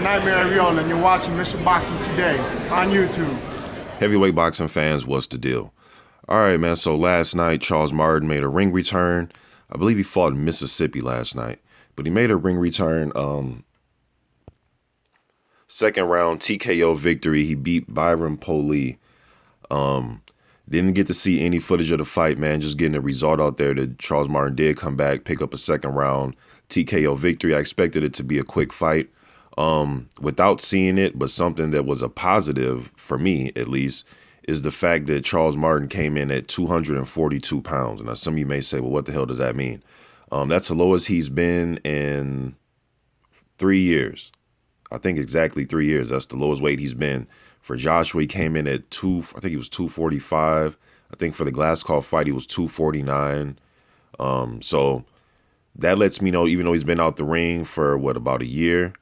Nightmare Ariola, and you're watching Mission Boxing Today on YouTube. Heavyweight boxing fans, what's the deal? All right, man. So last night, Charles Martin made a ring return. I believe he fought in Mississippi last night, but he made a ring return. Second round TKO victory. He beat Byron Pulev. Didn't get to see any footage of the fight, man. Just getting a result out there that Charles Martin did come back, pick up a second round TKO victory. I expected it to be a quick fight without seeing it, but something that was a positive for me, at least, is the fact that Charles Martin came in at 242 pounds. Now, some of you may say, well, what the hell does that mean? That's the lowest he's been in 3 years. I think exactly 3 years. That's the lowest weight he's been. For Joshua, he came in at I think he was 245. I think for the Glasgow fight, he was 249. So that lets me know, even though he's been out the ring for about a year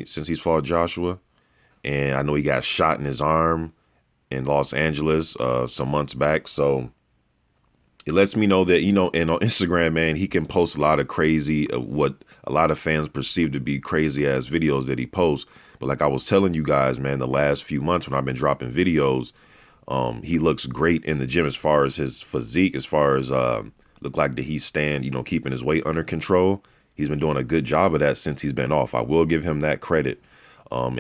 since he's fought Joshua, and I know he got shot in his arm in Los Angeles some months back. So it lets me know that, and on Instagram, man, he can post a lot of crazy, what a lot of fans perceive to be crazy ass videos that he posts. But like I was telling you guys, man, the last few months when I've been dropping videos, he looks great in the gym as far as his physique, as far as look like that he's keeping his weight under control. He's been doing a good job of that since he's been off. I will give him that credit. And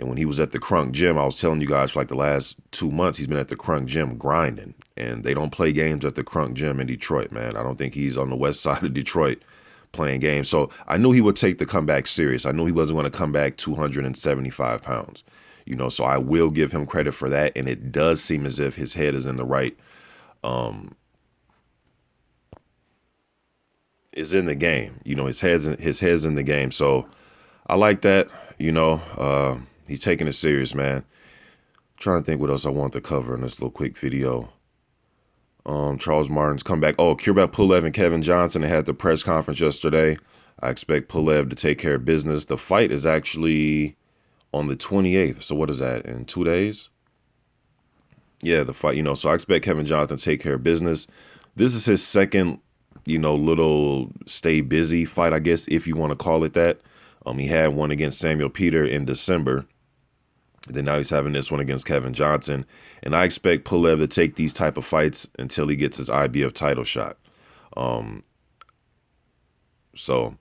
when he was at the Crunk Gym, I was telling you guys for like the last 2 months, he's been at the Crunk Gym grinding. And they don't play games at the Crunk Gym in Detroit, man. I don't think he's on the west side of Detroit playing games. So I knew he would take the comeback serious. I knew he wasn't going to come back 275 pounds. So I will give him credit for that. And it does seem as if his head is in the right, is in the game. His head's in the game. So I like that. He's taking it serious, man. Trying to think what else I want to cover in this little quick video. Charles Martin's comeback. Oh, Kubrat Pulev and Kevin Johnson, they had the press conference yesterday. I expect Pulev to take care of business. The fight is actually on the 28th. So what is that, in 2 days? Yeah, the fight, so I expect Kevin Johnson to take care of business. This is his second, little stay busy fight, I guess, if you want to call it that. He had one against Samuel Peter in December. Then now he's having this one against Kevin Johnson. And I expect Pulev to take these type of fights until he gets his IBF title shot. So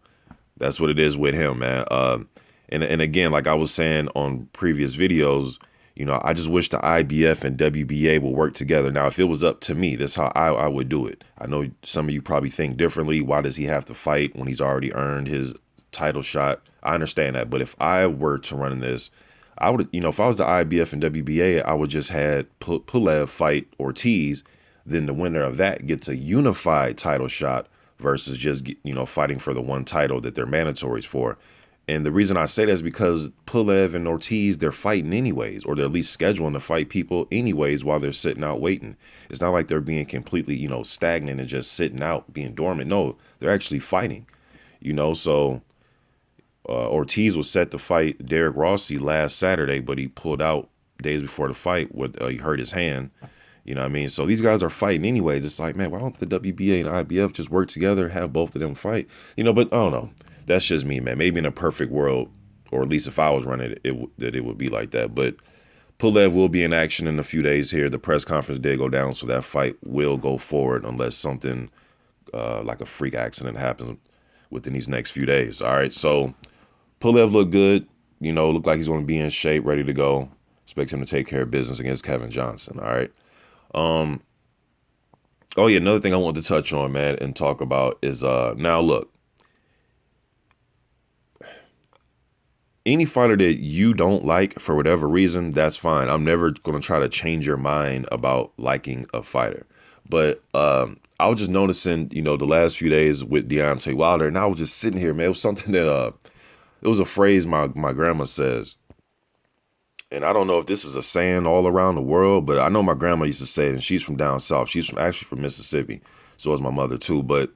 that's what it is with him, man. And again, like I was saying on previous videos, I just wish the IBF and WBA would work together. Now, if it was up to me, that's how I would do it. I know some of you probably think differently. Why does he have to fight when he's already earned his title shot? I understand that. But if I were to run this, I would, if I was the IBF and WBA, I would just had Pulev fight Ortiz. Then the winner of that gets a unified title shot versus just, fighting for the one title that they're mandatories for. And the reason I say that is because Pulev and Ortiz, they're fighting anyways, or they're at least scheduling to fight people anyways while they're sitting out waiting. It's not like they're being completely, stagnant and just sitting out, being dormant. No, they're actually fighting, so Ortiz was set to fight Derek Rossi last Saturday, but he pulled out days before the fight. He hurt his hand. You know what I mean? So these guys are fighting anyways. It's like, man, why don't the WBA and IBF just work together, have both of them fight? But I don't know. That's just me, man. Maybe in a perfect world, or at least if I was running it, that it would be like that. But Pulev will be in action in a few days here. The press conference did go down, so that fight will go forward unless something like a freak accident happens within these next few days. All right, so Pulev looked good, looked like he's going to be in shape, ready to go. Expect him to take care of business against Kevin Johnson. All right. Oh yeah, another thing I wanted to touch on, man, and talk about is now look, any fighter that you don't like for whatever reason, that's fine. I'm never going to try to change your mind about liking a fighter. But I was just noticing, the last few days with Deontay Wilder, and I was just sitting here, man. It was something that it was a phrase my grandma says. And I don't know if this is a saying all around the world, but I know my grandma used to say it, and she's from down south. She's actually from Mississippi. So is my mother too. But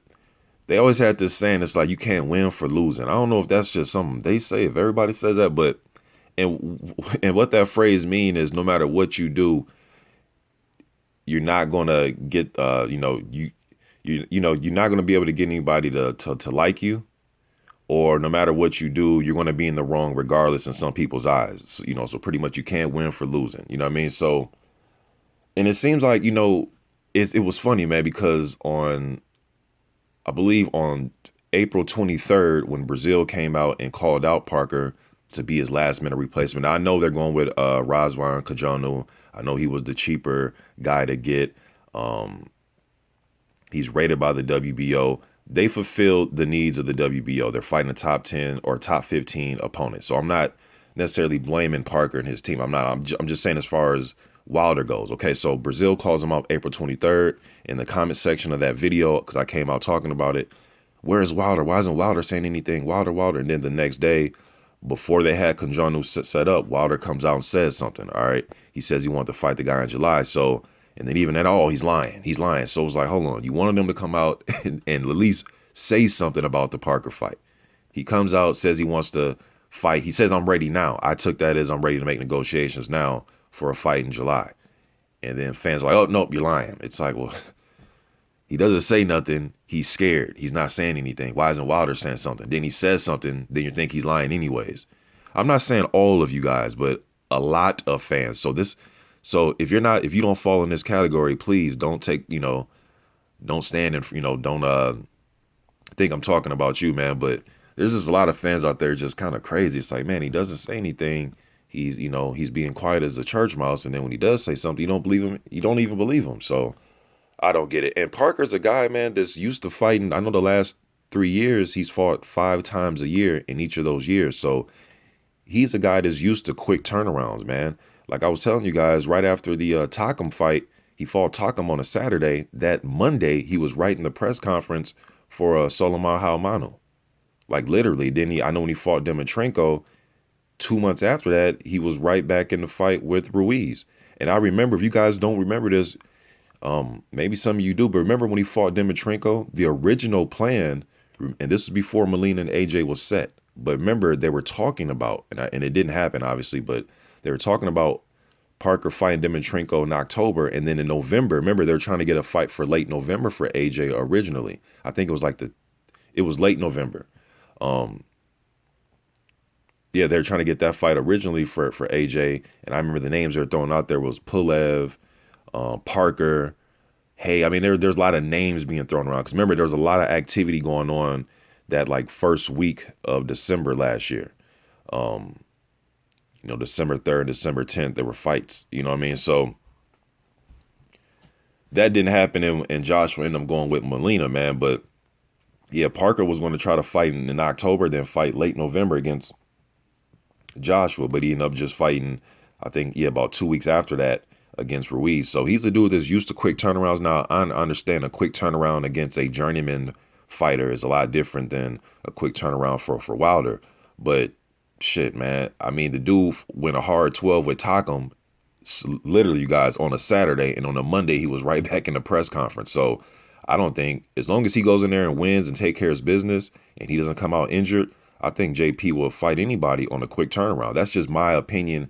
they always had this saying, it's like, you can't win for losing. I don't know if that's just something they say, if everybody says that, but and what that phrase mean is no matter what you do, you're not gonna get you're not gonna be able to get anybody to like you, or no matter what you do, you're going to be in the wrong regardless in some people's eyes. So, so pretty much you can't win for losing. You know what I mean? So, and it seems like, it was funny, man, because I believe on April 23rd, when Brazil came out and called out Parker to be his last minute replacement. Now, I know they're going with Razvan Kajanu. I know he was the cheaper guy to get. He's rated by the WBO. They fulfilled the needs of the WBO. They're fighting a top 10 or top 15 opponent. So I'm not necessarily blaming Parker and his team. I'm just saying as far as Wilder goes. Okay, so Brazil calls him out April 23rd. In the comment section of that video, because I came out talking about it, where is Wilder? Why isn't Wilder saying anything? Wilder. And then the next day, before they had Kajanu set up, Wilder comes out and says something. All right, he says he wanted to fight the guy in July. So, and then even at all, he's lying. So it was like, hold on, you wanted him to come out and at least say something about the Parker fight. He comes out, says he wants to fight. He says, I'm ready now. I took that as I'm ready to make negotiations now for a fight in July. And then fans are like, oh, nope, you're lying. It's like, well, he doesn't say nothing. He's scared. He's not saying anything. Why isn't Wilder saying something? Then he says something. Then you think he's lying anyways. I'm not saying all of you guys, but a lot of fans. So if you don't fall in this category, please don't take, don't stand and, don't think I'm talking about you, man. But there's just a lot of fans out there just kind of crazy. It's like, man, he doesn't say anything. He's, he's being quiet as a church mouse. And then when he does say something, you don't believe him. You don't even believe him. So I don't get it. And Parker's a guy, man, that's used to fighting. I know the last 3 years, he's fought 5 times a year in each of those years. So he's a guy that's used to quick turnarounds, man. Like I was telling you guys, right after the Takam fight, he fought Takam on a Saturday. That Monday, he was right in the press conference for Solomon Haumanu. Like literally, I know when he fought Dimitrenko, 2 months after that, he was right back in the fight with Ruiz. And I remember, if you guys don't remember this, maybe some of you do, but remember when he fought Dimitrenko, the original plan, and this was before Molina and AJ was set, but remember they were talking about, and it didn't happen obviously, but they were talking about Parker fighting Dimitrenko in October, and then in November, remember they were trying to get a fight for late November for AJ originally. I think it was late November. Yeah, they're trying to get that fight originally for AJ, and I remember the names they were throwing out there was Pulev, Parker. Hey, I mean, there's a lot of names being thrown around. Because remember, there was a lot of activity going on that like first week of December last year. December 3rd, December 10th, there were fights. You know what I mean? So that didn't happen, and Joshua ended up going with Molina, man. But yeah, Parker was going to try to fight in October, then fight late November against Joshua, but he ended up just fighting, I think, about 2 weeks after that against Ruiz. So he's a dude that's used to quick turnarounds. Now, I understand a quick turnaround against a journeyman fighter is a lot different than a quick turnaround for Wilder. But shit, man, I mean, the dude went a hard 12 with Takam, literally, you guys, on a Saturday, and on a Monday, he was right back in the press conference. So I don't think, as long as he goes in there and wins and take care of his business, and he doesn't come out injured, I think JP will fight anybody on a quick turnaround. That's just my opinion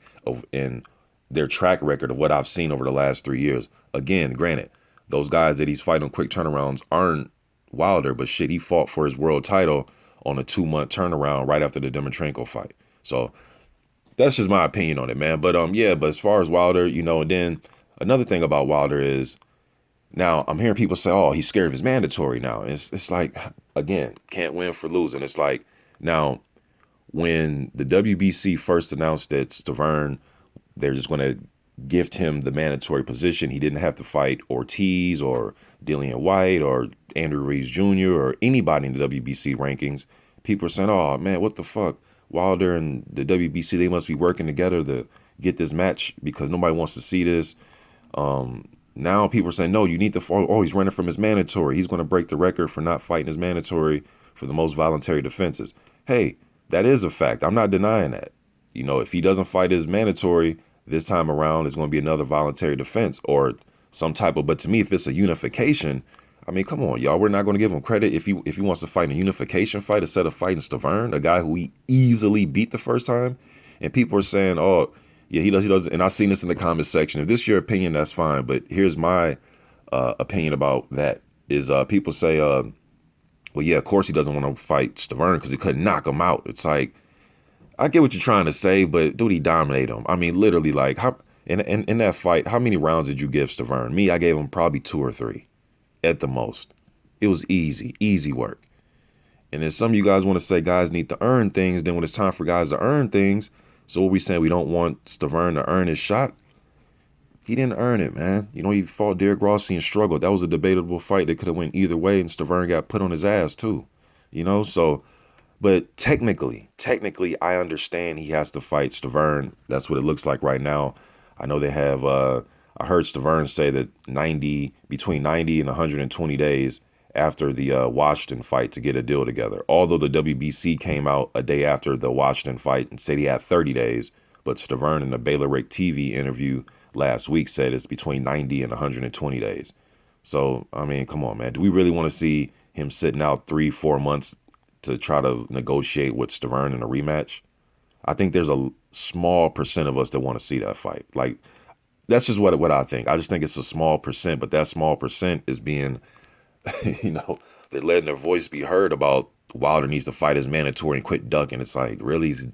in their track record of what I've seen over the last 3 years. Again, granted, those guys that he's fighting on quick turnarounds aren't Wilder, but shit, he fought for his world title on a 2-month turnaround right after the Dimitrenko fight. So that's just my opinion on it, man. But but as far as Wilder, and then another thing about Wilder is, now I'm hearing people say, oh, he's scared of his mandatory now. It's like, again, can't win for losing. It's like, now, when the WBC first announced that Stavern, they're just going to gift him the mandatory position, he didn't have to fight Ortiz or Dillian White or Andrew Reeves Jr. or anybody in the WBC rankings. People are saying, oh, man, what the fuck? Wilder and the WBC, they must be working together to get this match because nobody wants to see this. Now people are saying, no, you need to follow. Oh, he's running from his mandatory. He's going to break the record for not fighting his mandatory for the most voluntary defenses. Hey, that is a fact. I'm not denying that. If he doesn't fight his mandatory this time around, it's going to be another voluntary defense or some type of, but to me, if it's a unification, I mean, come on, y'all, we're not going to give him credit if he wants to fight in a unification fight instead of fighting Stavern, a guy who he easily beat the first time. And people are saying, oh, yeah, he does. And I've seen this in the comments section. If this is your opinion, that's fine. But here's my opinion about that is people say, Well, yeah, of course he doesn't want to fight Stavern because he couldn't knock him out. It's like, I get what you're trying to say, but dude, he dominated him. I mean, literally, like, how in that fight, how many rounds did you give Stavern? Me, I gave him probably 2 or 3 at the most. It was easy, easy work. And then some of you guys want to say guys need to earn things. Then when it's time for guys to earn things, so what we saying we don't want Stavern to earn his shot? He didn't earn it, man. You know, he fought Derek Rossi and struggled. That was a debatable fight that could have went either way, and Stavern got put on his ass too. You know, so but technically, I understand he has to fight Stavern. That's what it looks like right now. I know they have. I heard Stavern say that between 90 and 120 days after the Washington fight to get a deal together. Although the WBC came out a day after the Washington fight and said he had 30 days, but Stavern in the Baylor Rick TV interview last week said it's between 90 and 120 days. So I mean, come on, man. Do we really want to see him sitting out 3-4 months to try to negotiate with Stavern in a rematch? I think there's a small percent of us that want to see that fight. Like, that's just what I think. I just think it's a small percent, but that small percent is being, you know, they're letting their voice be heard about Wilder needs to fight his mandatory and quit ducking. It's like, really, he's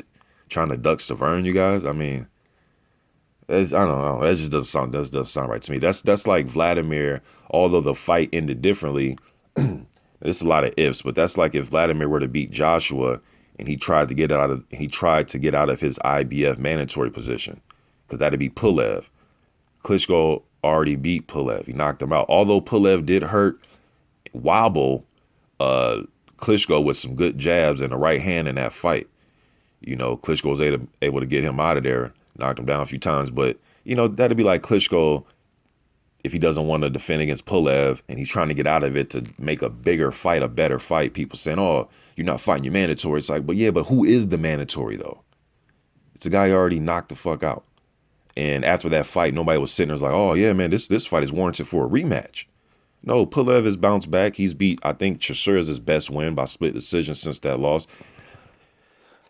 trying to duck Stavern, you guys? I mean, I don't know. That just doesn't sound right to me. That's like Vladimir, although the fight ended differently. There's a lot of ifs, but that's like if Vladimir were to beat Joshua and he tried to get out of his IBF mandatory position, because that'd be Pulev. Klitschko already beat Pulev. He knocked him out. Although Pulev did wobble Klitschko with some good jabs and a right hand in that fight. You know, Klitschko was able to get him out of there, knocked him down a few times. But, you know, that'd be like Klitschko if he doesn't want to defend against Pulev and he's trying to get out of it to make a bigger fight, a better fight. People saying, oh, you're not fighting your mandatory. It's like, but yeah, but who is the mandatory though? It's a guy who already knocked the fuck out. And after that fight, nobody was sitting there like, oh yeah, man, this fight is warranted for a rematch. No, Pulev has bounced back. He's beat, I think, Chisura's his best win by split decision since that loss.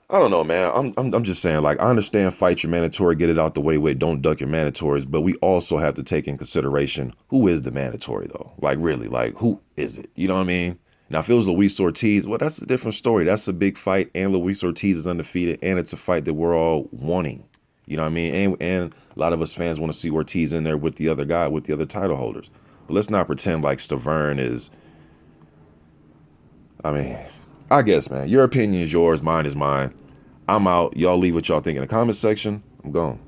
I don't know, man. I'm just saying, like, I understand fight your mandatory, get it out the way with, don't duck your mandatories, but we also have to take in consideration who is the mandatory though. Like, really, like, who is it? You know what I mean? Now, if it was Luis Ortiz, well, that's a different story. That's a big fight, and Luis Ortiz is undefeated, and it's a fight that we're all wanting. You know what I mean? And a lot of us fans want to see Ortiz in there with the other guy, with the other title holders. But let's not pretend like Stavern is, I mean, I guess, man, your opinion is yours, mine is mine. I'm out. Y'all leave what y'all think in the comment section. I'm gone.